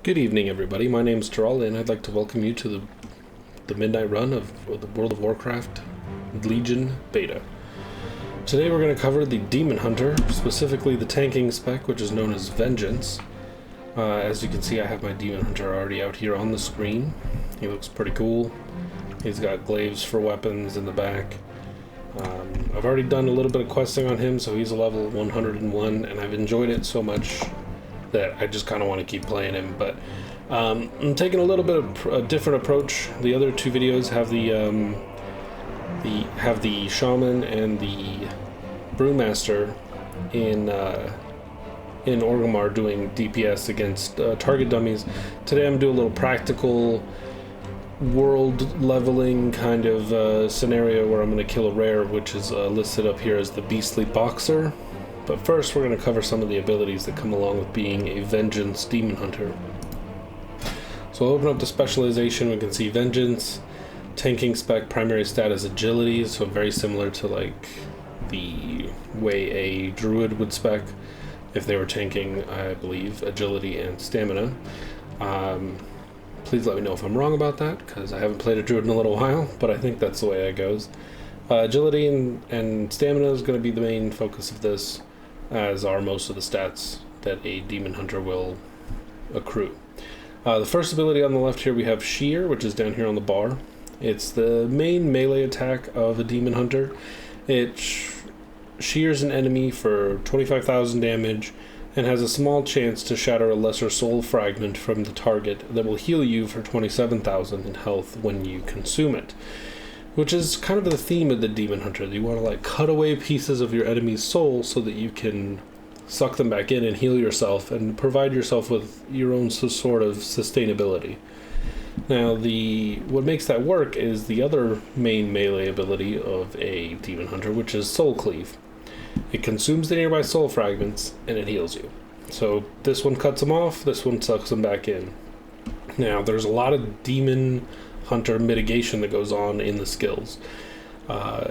Good evening, everybody. My name is Terrell, and I'd like to welcome you to the midnight run of the World of Warcraft Legion Beta. Today we're going to cover the Demon Hunter, specifically the tanking spec, which is known as Vengeance. As you can see, I have my Demon Hunter already out here on the screen. He looks pretty cool. He's got glaives for weapons in the back. I've already done a little bit of questing on him, so he's a level 101, and I've enjoyed it so much that I just kind of want to keep playing him. But I'm taking a little bit of a different approach. The other two videos have the shaman and the brewmaster in Orgrimmar doing DPS against target dummies. Today I'm doing a little practical world leveling kind of scenario where I'm going to kill a rare, which is listed up here as the Beastly Boxer. But first we're going to cover some of the abilities that come along with being a Vengeance Demon Hunter. So we'll open up the specialization. We can see Vengeance, tanking spec, primary stat is agility, so very similar to like the way a druid would spec if they were tanking, I believe, agility and stamina. Please let me know if I'm wrong about that, because I haven't played a druid in a little while, but I think that's the way it goes. Agility and stamina is going to be the main focus of this, as are most of the stats that a Demon Hunter will accrue. The first ability on the left here, we have Shear, which is down here on the bar. It's the main melee attack of a Demon Hunter. It shears an enemy for 25,000 damage and has a small chance to shatter a lesser soul fragment from the target that will heal you for 27,000 in health when you consume it. Which is kind of the theme of the Demon Hunter. You want to like cut away pieces of your enemy's soul so that you can suck them back in and heal yourself and provide yourself with your own sort of sustainability. Now, what makes that work is the other main melee ability of a Demon Hunter, which is Soul Cleave. It consumes the nearby soul fragments and it heals you. So this one cuts them off, this one sucks them back in. Now, there's a lot of Demon Hunter mitigation that goes on in the skills.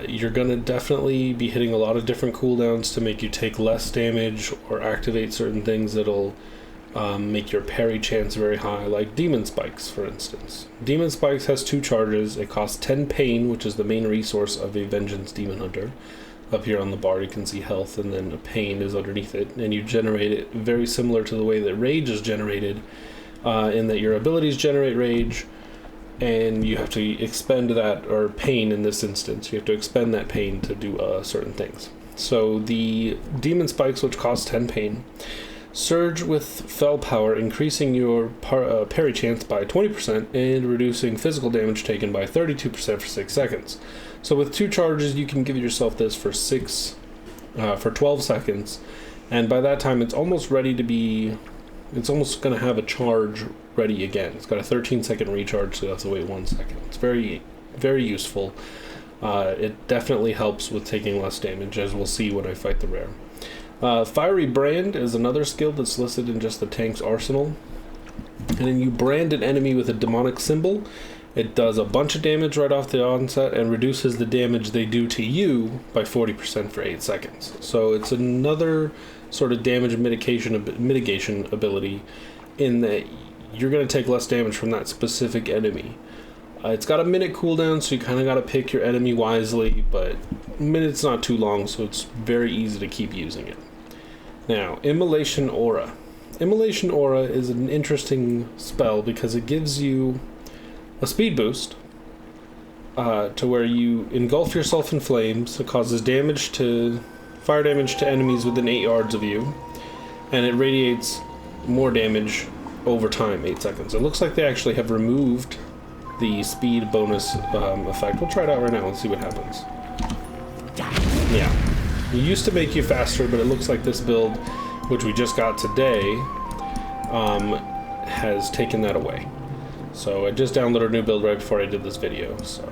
You're going to definitely be hitting a lot of different cooldowns to make you take less damage or activate certain things that'll make your parry chance very high, like Demon Spikes, for instance. Demon Spikes has 2 charges. It costs 10 pain, which is the main resource of a Vengeance Demon Hunter. Up here on the bar you can see health, and then a pain is underneath it, and you generate it very similar to the way that rage is generated, in that your abilities generate rage, and you have to expend that, or pain in this instance, you have to expend that pain to do certain things. So the Demon Spikes, which cost 10 pain, surge with Fell Power, increasing your parry chance by 20% and reducing physical damage taken by 32% for 6 seconds. So with 2 charges, you can give yourself this for 12 seconds, and by that time it's almost ready to be, it's almost going to have a charge ready again. It's got a 13-second recharge, so you have to wait 1 second. It's very, very useful. It definitely helps with taking less damage, as we'll see when I fight the rare. Fiery Brand is another skill that's listed in just the tank's arsenal. And then you brand an enemy with a demonic symbol. It does a bunch of damage right off the onset and reduces the damage they do to you by 40% for 8 seconds. So it's another sort of damage mitigation ability in that you're going to take less damage from that specific enemy. It's got a minute cooldown, so you kind of got to pick your enemy wisely, but a minute's not too long, so it's very easy to keep using it. Now, Immolation Aura. Immolation Aura is an interesting spell because it gives you a speed boost to where you engulf yourself in flames. It causes fire damage to enemies within 8 yards of you, and it radiates more damage over time, 8 seconds. It looks like they actually have removed the speed bonus effect. We'll try it out right now and see what happens. Yeah, it used to make you faster, but it looks like this build, which we just got today, has taken that away. So I just downloaded a new build right before I did this video. So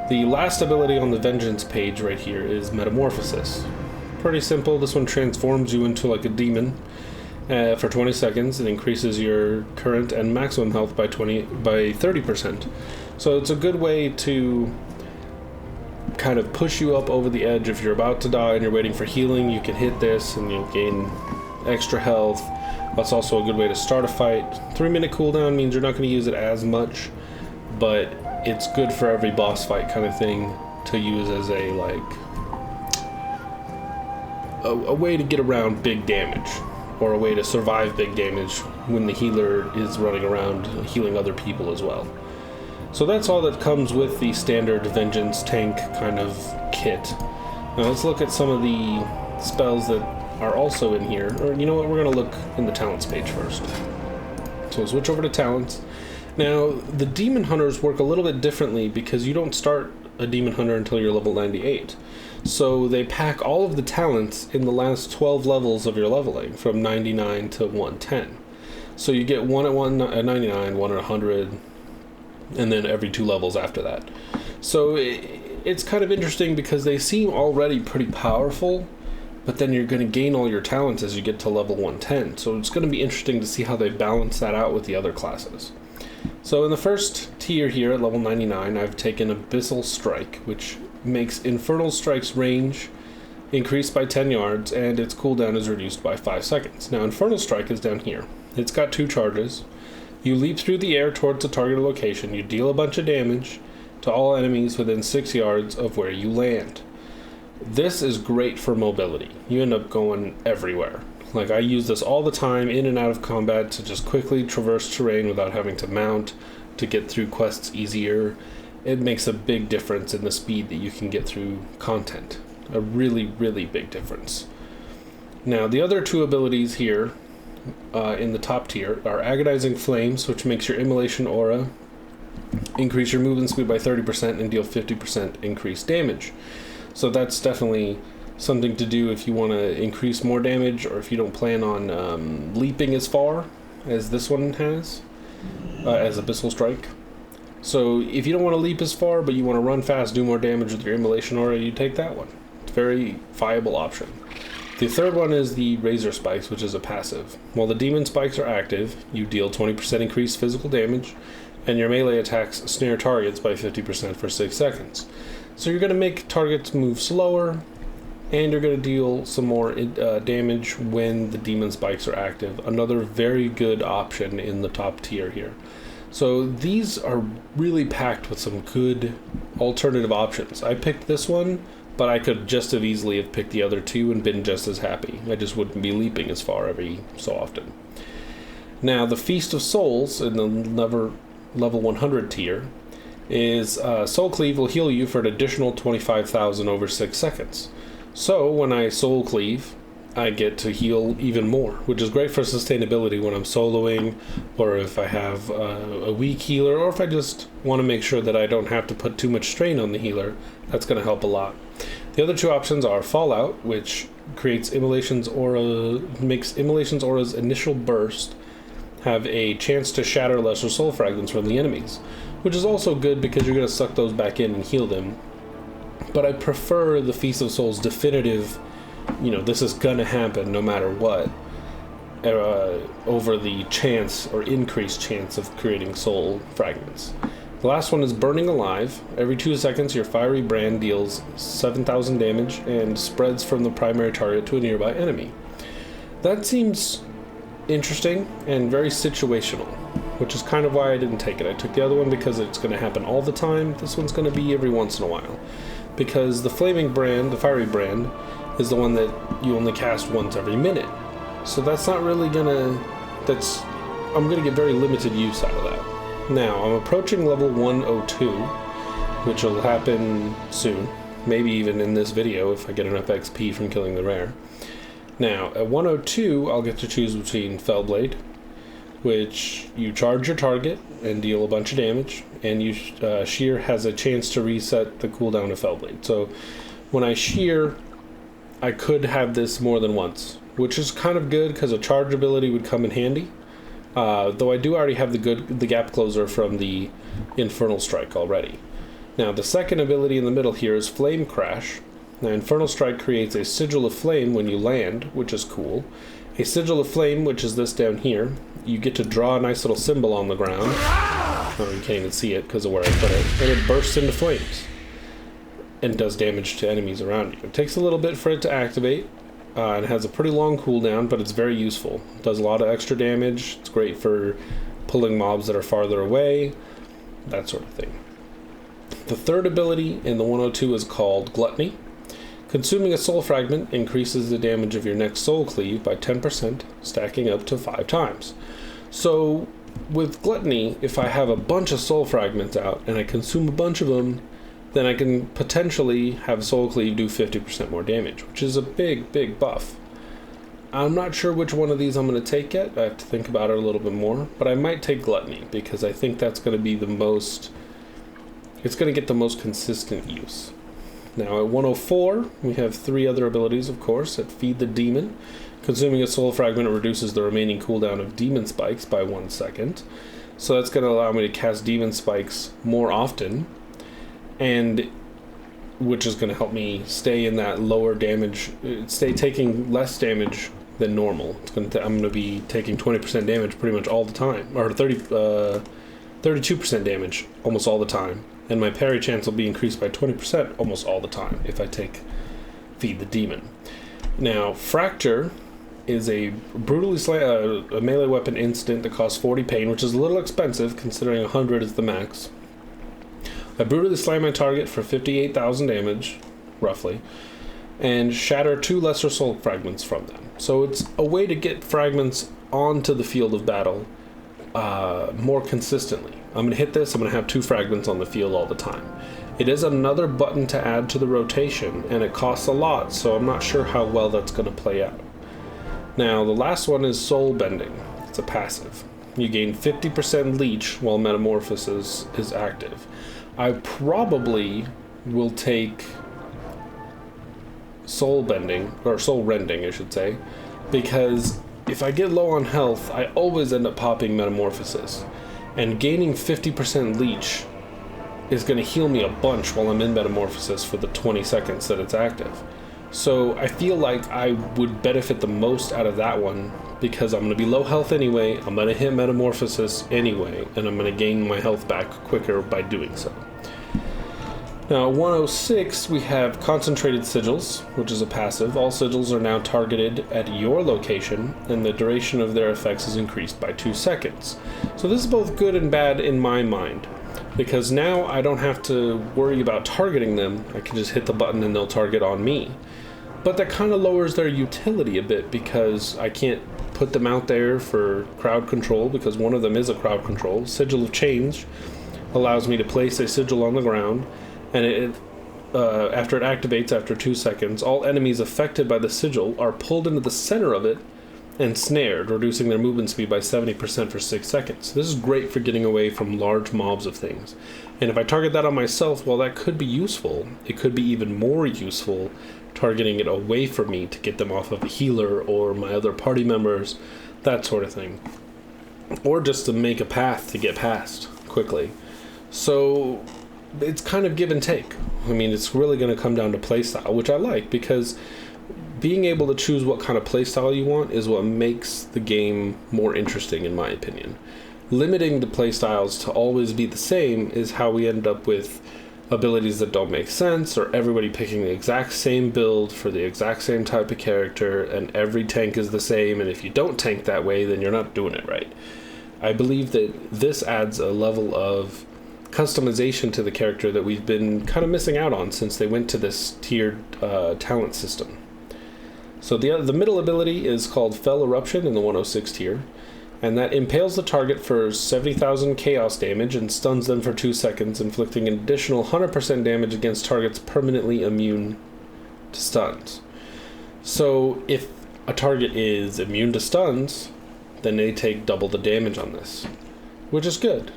the last ability on the Vengeance page right here is Metamorphosis. Pretty simple. This one transforms you into like a demon for 20 seconds. It increases your current and maximum health by 30%. So it's a good way to kind of push you up over the edge. If you're about to die and you're waiting for healing, you can hit this and you'll gain extra health. That's also a good way to start a fight. 3-minute cooldown means you're not going to use it as much, but it's good for every boss fight kind of thing to use as a way to get around big damage, or a way to survive big damage when the healer is running around healing other people as well. So that's all that comes with the standard Vengeance tank kind of kit. Now let's look at some of the spells that are also in here. Or you know what, we're going to look in the talents page first. So we'll switch over to talents. Now the Demon Hunters work a little bit differently because you don't start a Demon Hunter until you're level 98. So they pack all of the talents in the last 12 levels of your leveling, from 99 to 110. So you get one at 99, one at 100, and then every 2 levels after that. So it's kind of interesting because they seem already pretty powerful, but then you're going to gain all your talents as you get to level 110. So it's going to be interesting to see how they balance that out with the other classes. So in the first tier here at level 99, I've taken Abyssal Strike, which makes Infernal Strike's range increase by 10 yards, and its cooldown is reduced by 5 seconds. Now Infernal Strike is down here. It's got 2 charges. You leap through the air towards a targeted location. You deal a bunch of damage to all enemies within 6 yards of where you land. This is great for mobility. You end up going everywhere. Like, I use this all the time in and out of combat to just quickly traverse terrain without having to mount, to get through quests easier. It makes a big difference in the speed that you can get through content. A really, really big difference. Now, the other 2 abilities here in the top tier are Agonizing Flames, which makes your Immolation Aura increase your movement speed by 30% and deal 50% increased damage. So that's definitely something to do if you want to increase more damage, or if you don't plan on leaping as far as this one has, as Abyssal Strike. So if you don't want to leap as far, but you want to run fast, do more damage with your Immolation Aura, you take that one. It's a very viable option. The third one is the Razor Spikes, which is a passive. While the Demon Spikes are active, you deal 20% increased physical damage, and your melee attacks snare targets by 50% for 6 seconds. So you're going to make targets move slower, and you're going to deal some more damage when the Demon Spikes are active. Another very good option in the top tier here. So these are really packed with some good alternative options. I picked this one, but I could just as easily have picked the other 2 and been just as happy. I just wouldn't be leaping as far every so often. Now, the Feast of Souls in the level 100 tier is Soul Cleave will heal you for an additional 25,000 over 6 seconds. So when I Soul Cleave, I get to heal even more, which is great for sustainability when I'm soloing, or if I have a weak healer, or if I just want to make sure that I don't have to put too much strain on the healer. That's going to help a lot. The other 2 options are Fallout, which creates Immolation's Aura, makes Immolation's Aura's initial burst have a chance to shatter lesser soul fragments from the enemies, which is also good because you're going to suck those back in and heal them. But I prefer the Feast of Souls definitive, this is going to happen no matter what, over the chance or increased chance of creating soul fragments. The last one is Burning Alive. Every 2 seconds, your fiery brand deals 7,000 damage and spreads from the primary target to a nearby enemy. That seems interesting and very situational, which is kind of why I didn't take it. I took the other one because it's going to happen all the time. This one's going to be every once in a while, because the flaming brand, the fiery brand, is the one that you only cast once every minute. So that's not really gonna, I'm gonna get very limited use out of that. Now, I'm approaching level 102, which will happen soon, maybe even in this video if I get enough XP from killing the rare. Now, at 102, I'll get to choose between Fellblade, which you charge your target and deal a bunch of damage, and Shear has a chance to reset the cooldown of Fellblade. So when I Shear, I could have this more than once, which is kind of good because a charge ability would come in handy. Though I do already have the gap closer from the Infernal Strike already. Now the second ability in the middle here is Flame Crash. Now Infernal Strike creates a sigil of flame when you land, which is cool. A sigil of flame, which is this down here, you get to draw a nice little symbol on the ground. Oh, you can't even see it because of where I put it. And it bursts into flames and does damage to enemies around you. It takes a little bit for it to activate, and has a pretty long cooldown, but it's very useful. It does a lot of extra damage. It's great for pulling mobs that are farther away, that sort of thing. The third ability in the 102 is called Gluttony. Consuming a soul fragment increases the damage of your next soul cleave by 10%, stacking up to 5 times. So with Gluttony, if I have a bunch of soul fragments out and I consume a bunch of them, then I can potentially have soul cleave do 50% more damage, which is a big buff. I'm not sure which one of these I'm going to take yet. I have to think about it a little bit more, but I might take Gluttony because I think that's going to be the most, it's going to get the most consistent use. Now at 104, we have 3 other abilities, of course. At Feed the Demon, consuming a soul fragment reduces the remaining cooldown of demon spikes by 1 second. So that's going to allow me to cast demon spikes more often, and which is going to help me stay in that lower damage, stay taking less damage than normal. I'm going to be taking 20% damage pretty much all the time, or 32% damage almost all the time. And my parry chance will be increased by 20% almost all the time if I take Feed the Demon. Now, Fracture is a brutally a melee weapon instant that costs 40 pain, which is a little expensive considering 100 is the max. I brutally slam my target for 58,000 damage, roughly, and shatter 2 lesser soul fragments from them. So it's a way to get fragments onto the field of battle more consistently. I'm going to hit this, I'm going to have 2 fragments on the field all the time. It is another button to add to the rotation, and it costs a lot, so I'm not sure how well that's going to play out. Now, the last one is Soul Bending. It's a passive. You gain 50% leech while Metamorphosis is active. I probably will take Soul Bending, or Soul Rending, I should say, because if I get low on health, I always end up popping Metamorphosis. And gaining 50% leech is going to heal me a bunch while I'm in Metamorphosis for the 20 seconds that it's active. So I feel like I would benefit the most out of that one because I'm going to be low health anyway, I'm going to hit Metamorphosis anyway, and I'm going to gain my health back quicker by doing so. Now, 106, we have Concentrated Sigils, which is a passive. All sigils are now targeted at your location, and the duration of their effects is increased by 2 seconds. So this is both good and bad in my mind, because now I don't have to worry about targeting them. I can just hit the button and they'll target on me. But that kind of lowers their utility a bit because I can't put them out there for crowd control, because one of them is a crowd control. Sigil of Change allows me to place a sigil on the ground, and after it activates after 2 seconds, all enemies affected by the sigil are pulled into the center of it and snared, reducing their movement speed by 70% for 6 seconds. This is great for getting away from large mobs of things. And if I target that on myself, well, that could be useful. It could be even more useful targeting it away from me to get them off of a healer or my other party members, that sort of thing. Or just to make a path to get past quickly. So it's kind of give and take. I mean, it's really going to come down to playstyle, which I like, because being able to choose what kind of playstyle you want is what makes the game more interesting, in my opinion. Limiting the playstyles to always be the same is how we end up with abilities that don't make sense, or everybody picking the exact same build for the exact same type of character, and every tank is the same, and if you don't tank that way, then you're not doing it right. I believe that this adds a level of customization to the character that we've been kind of missing out on since they went to this tiered talent system. So the middle ability is called Fell Eruption in the 106 tier, and that impales the target for 70,000 chaos damage and stuns them for 2 seconds, inflicting an additional 100% damage against targets permanently immune to stuns. So if a target is immune to stuns, then they take double the damage on this, which is good.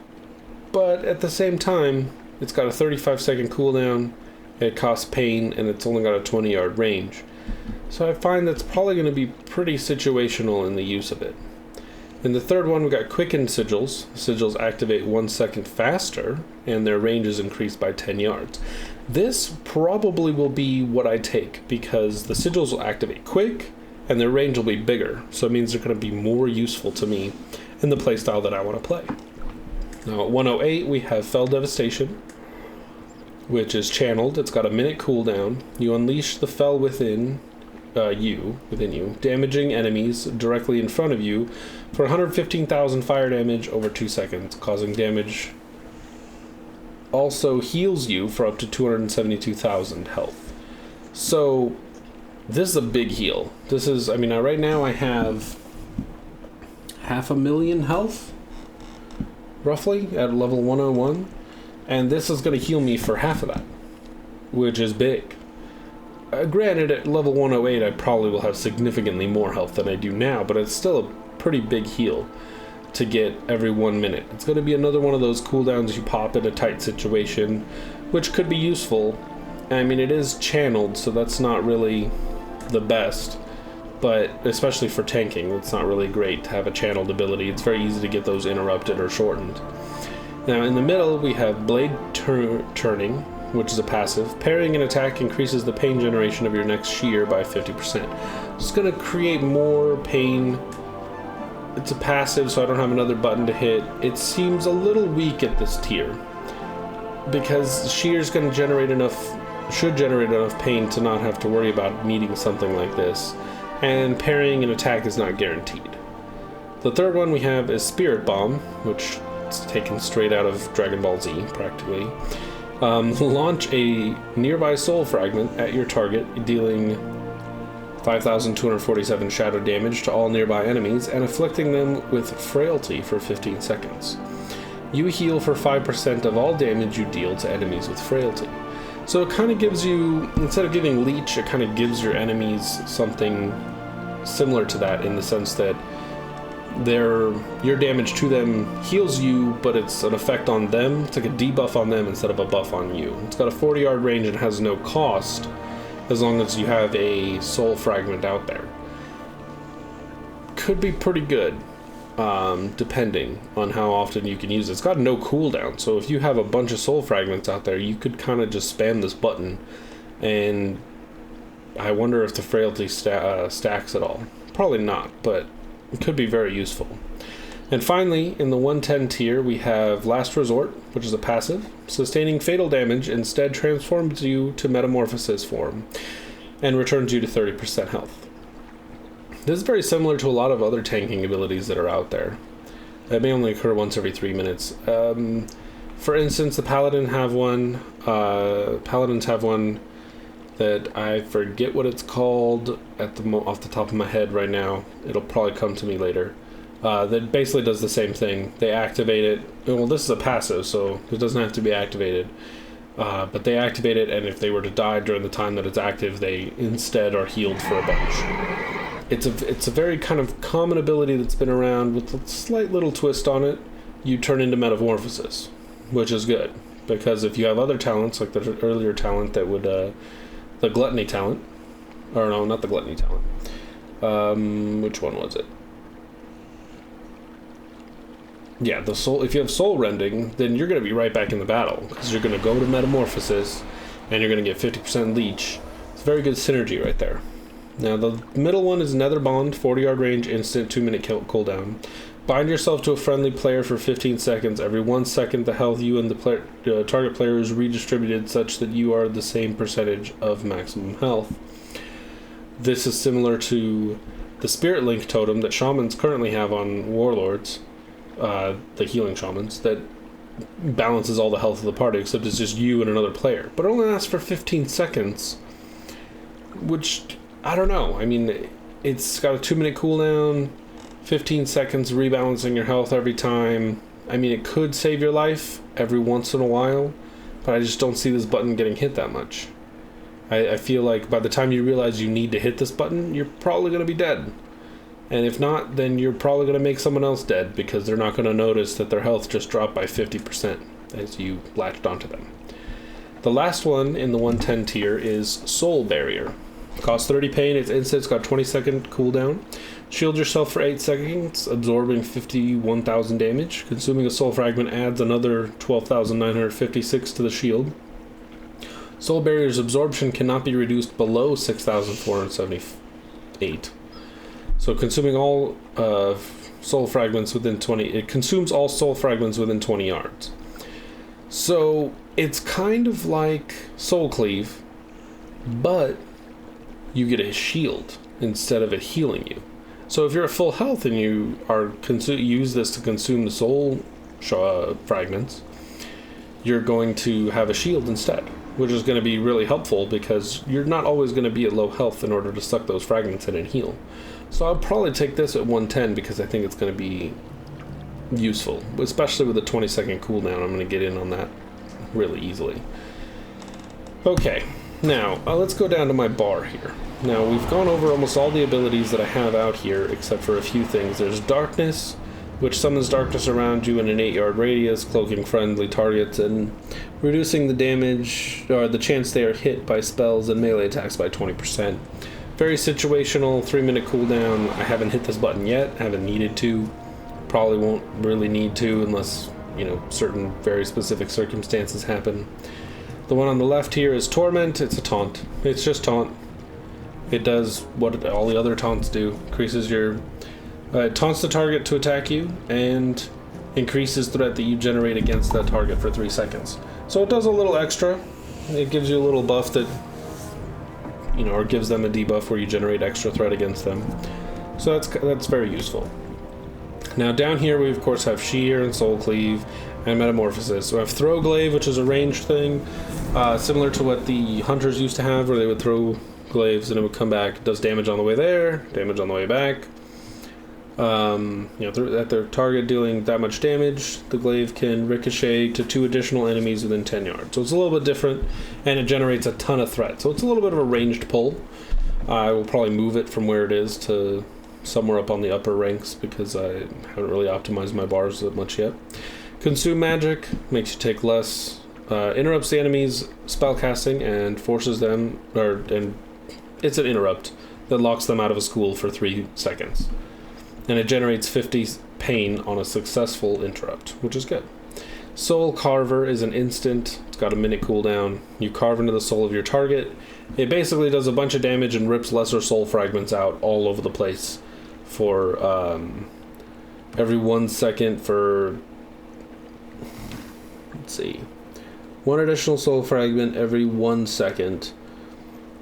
But at the same time, it's got a 35-second cooldown, it costs pain, and it's only got a 20-yard range. So I find that's probably going to be pretty situational in the use of it. In the third one, we got Quickened Sigils. Sigils activate 1 second faster, and their range is increased by 10 yards. This probably will be what I take, because the sigils will activate quick, and their range will be bigger, so it means they're going to be more useful to me in the playstyle that I want to play. Now at 108, we have Fell Devastation, which is channeled. It's got a minute cooldown. You unleash the Fell within within you, damaging enemies directly in front of you for 115,000 fire damage over 2 seconds, causing damage. Also heals you for up to 272,000 health. So this is a big heal. This is, I mean, right now I have 500,000 health, roughly, at level 101. And this is going to heal me for half of that, which is big. Granted, at level 108, I probably will have significantly more health than I do now, but it's still a pretty big heal to get every 1 minute. It's going to be another one of those cooldowns you pop in a tight situation, which could be useful. I mean, it is channeled, so that's not really the best, but especially for tanking, it's not really great to have a channeled ability. It's very easy to get those interrupted or shortened. Now, in the middle, we have Blade Turning, which is a passive. Parrying an attack increases the pain generation of your next shear by 50%. It's going to create more pain. It's a passive, so I don't have another button to hit. It seems a little weak at this tier, because shear's going to should generate enough pain to not have to worry about needing something like this. And parrying an attack is not guaranteed. The third one we have is Spirit Bomb, which is taken straight out of Dragon Ball Z, practically. Launch a nearby soul fragment at your target, dealing 5,247 shadow damage to all nearby enemies and afflicting them with frailty for 15 seconds. You heal for 5% of all damage you deal to enemies with frailty. So it kind of gives you, instead of giving leech, it kind of gives your enemies something similar to that, in the sense that your damage to them heals you, but it's an effect on them. It's like a debuff on them instead of a buff on you. It's got a 40-yard range and has no cost, as long as you have a soul fragment out there. Could be pretty good, depending on how often you can use it. It's got no cooldown, so if you have a bunch of soul fragments out there, you could kind of just spam this button, and I wonder if the frailty stacks at all. Probably not, but it could be very useful. And finally, in the 110 tier, we have Last Resort, which is a passive. Sustaining fatal damage instead transforms you to Metamorphosis form and returns you to 30% health. This is very similar to a lot of other tanking abilities that are out there. It may only occur once every 3 minutes. For instance, the Paladins have one that I forget what it's called off the top of my head right now. It'll probably come to me later. That basically does the same thing. They activate it. Well, this is a passive, so it doesn't have to be activated. But they activate it, and if they were to die during the time that it's active, they instead are healed for a bunch. It's a very kind of common ability that's been around with a slight little twist on it. You turn into Metamorphosis, which is good, because if you have other talents, like the earlier talent that would, the Gluttony talent, or no, not the Gluttony talent. Which one was it? Yeah, the soul. If you have soul rending, then you're going to be right back in the battle, because you're going to go to Metamorphosis, and you're going to get 50% leech. It's very good synergy right there. Now, the middle one is Nether Bond, 40-yard range, instant 2-minute cooldown. Bind yourself to a friendly player for 15 seconds. Every 1 second, the health you and the target player is redistributed such that you are the same percentage of maximum health. This is similar to the Spirit Link totem that shamans currently have on warlords. The healing shamans, that balances all the health of the party, except it's just you and another player. But it only lasts for 15 seconds, which, I don't know. I mean, it's got a 2-minute cooldown, 15 seconds rebalancing your health every time. I mean, it could save your life every once in a while, but I just don't see this button getting hit that much. I feel like by the time you realize you need to hit this button, you're probably going to be dead. And if not, then you're probably going to make someone else dead, because they're not going to notice that their health just dropped by 50% as you latched onto them. The last one in the 110 tier is Soul Barrier. Costs 30 pain, it's instant, it's got 20-second cooldown. Shield yourself for 8 seconds, absorbing 51,000 damage. Consuming a soul fragment adds another 12,956 to the shield. Soul Barrier's absorption cannot be reduced below 6,478. So consuming all soul fragments within 20... It consumes all soul fragments within 20 yards. So it's kind of like Soul Cleave, but you get a shield instead of it healing you. So if you're at full health and you are use this to consume the soul fragments, you're going to have a shield instead, which is going to be really helpful because you're not always going to be at low health in order to suck those fragments in and heal. So I'll probably take this at 110 because I think it's going to be useful, especially with a 20-second cooldown. I'm going to get in on that really easily. Okay, now let's go down to my bar here. Now we've gone over almost all the abilities that I have out here except for a few things. There's darkness, which summons darkness around you in an 8-yard radius, cloaking friendly targets and reducing the damage or the chance they are hit by spells and melee attacks by 20%. Very situational, 3-minute cooldown. I haven't hit this button yet, haven't needed to. Probably won't really need to unless, certain very specific circumstances happen. The one on the left here is Torment. It's a taunt. It's just taunt. It does what all the other taunts do. Increases your... it taunts the target to attack you and increases threat that you generate against that target for 3 seconds. So it does a little extra. It gives you a little buff that, or gives them a debuff where you generate extra threat against them. So that's very useful. Now down here we of course have Shear and Soul Cleave and Metamorphosis. So I have Throw Glaive, which is a ranged thing, similar to what the hunters used to have, where they would throw glaives and it would come back. It does damage on the way there, damage on the way back. At their target dealing that much damage, the glaive can ricochet to 2 additional enemies within 10 yards. So it's a little bit different, and it generates a ton of threat. So it's a little bit of a ranged pull. I will probably move it from where it is to somewhere up on the upper ranks because I haven't really optimized my bars that much yet. Consume Magic makes you take less, interrupts the enemy's spellcasting and forces them, and it's an interrupt that locks them out of a school for 3 seconds. And it generates 50 pain on a successful interrupt, which is good. Soul Carver is an instant. It's got a minute cooldown. You carve into the soul of your target. It basically does a bunch of damage and rips lesser soul fragments out all over the place for every 1 second for, let's see, 1 additional soul fragment every 1 second.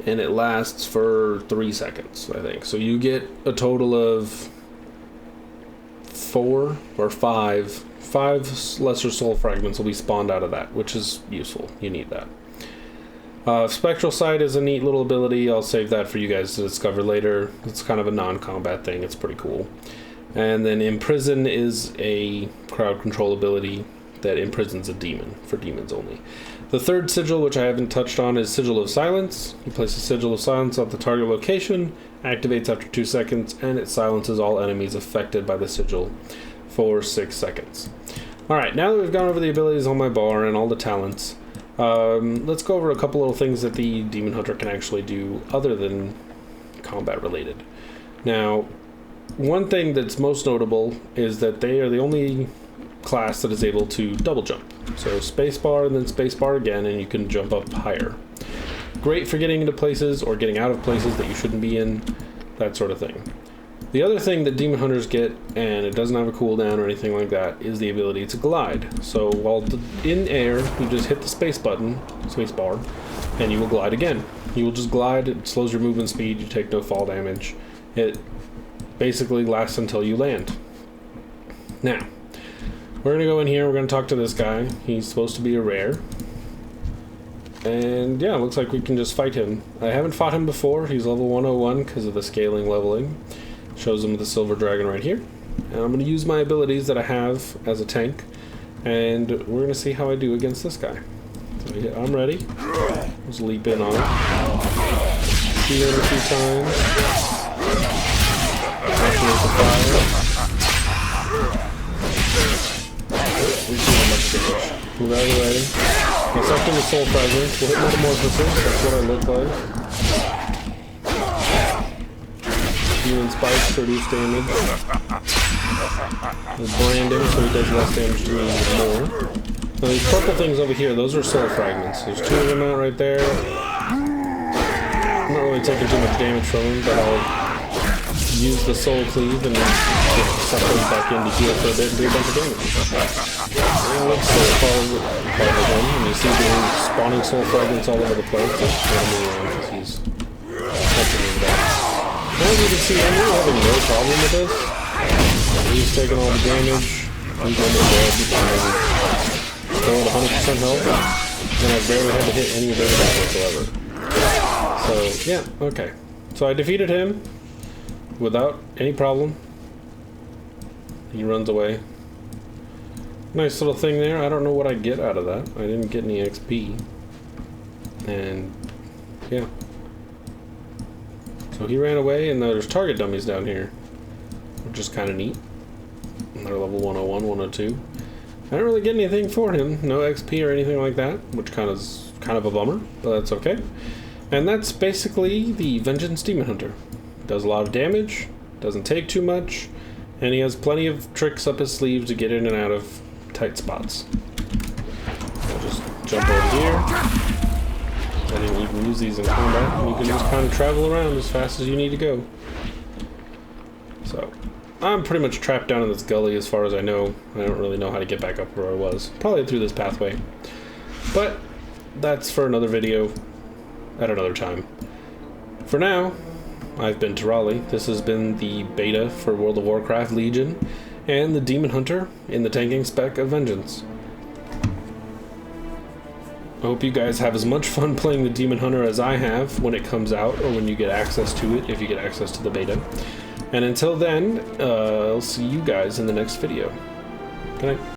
And it lasts for 3 seconds, I think. So you get a total of 4 or 5 lesser soul fragments will be spawned out of that, which is useful. You need that. Spectral Sight is a neat little ability. I'll save that for you guys to discover later. It's kind of a non-combat thing. It's pretty cool. And then Imprison is a crowd control ability that imprisons a demon, for demons only. The third sigil, which I haven't touched on, is Sigil of Silence. You place a Sigil of Silence at the target location, activates after 2 seconds, and it silences all enemies affected by the sigil for 6 seconds. Alright, now that we've gone over the abilities on my bar and all the talents, let's go over a couple little things that the Demon Hunter can actually do other than combat related. Now, one thing that's most notable is that they are the only class that is able to double jump. So spacebar and then spacebar again, and you can jump up higher. Great for getting into places or getting out of places that you shouldn't be in, that sort of thing. The other thing that Demon Hunters get, and it doesn't have a cooldown or anything like that, is the ability to glide. So while in air, you just hit the space button, space bar, and you will glide again. You will just glide, it slows your movement speed, you take no fall damage. It basically lasts until you land. Now, we're going to go in here, we're going to talk to this guy. He's supposed to be a rare. And yeah, looks like we can just fight him. I haven't fought him before. He's level 101 because of the scaling leveling. Shows him with the silver dragon right here. And I'm going to use my abilities that I have as a tank. And we're going to see how I do against this guy. So yeah, I'm ready. Just leap in on him. Shoot him a few times. Activate the fire. We see how much damage. Move out of the way. I'll suck in the soul fragments. We'll hit Metamorphosis. That's what I look like. Demon Spikes produce damage. With branding, so he does less damage to me even more. Now these purple things over here, those are soul fragments. There's 2 of them out right there. I'm not really taking too much damage from them, but I'll use the Soul Cleave and just suck those back in to heal for a bit and do a bunch of damage. And let's Soul Carve again, and you see the spawning soul fragments all over the place. Let's turn him around because he's As you can see, I'm really having no problem with this. He's taking all the damage. He's almost dead. Still at 100% health. And I barely had to hit any of those guys whatsoever. So, yeah, okay. So I defeated him without any problem. He runs away. Nice little thing there. I don't know what I get out of that. I didn't get any XP. And, yeah. So he ran away, and there's target dummies down here, which is kind of neat. And they're level 101, 102. I didn't really get anything for him. No XP or anything like that, which kind of a bummer, but that's okay. And that's basically the Vengeance Demon Hunter. Does a lot of damage, doesn't take too much, and he has plenty of tricks up his sleeve to get in and out of tight spots. I'll just jump over here. And then you can use these in combat, and you can just kind of travel around as fast as you need to go. So, I'm pretty much trapped down in this gully as far as I know. I don't really know how to get back up where I was. Probably through this pathway. But, that's for another video at another time. For now, I've been Terali. This has been the beta for World of Warcraft Legion and the Demon Hunter in the tanking spec of Vengeance. I hope you guys have as much fun playing the Demon Hunter as I have when it comes out, or when you get access to it, if you get access to the beta. And until then, I'll see you guys in the next video. Good night.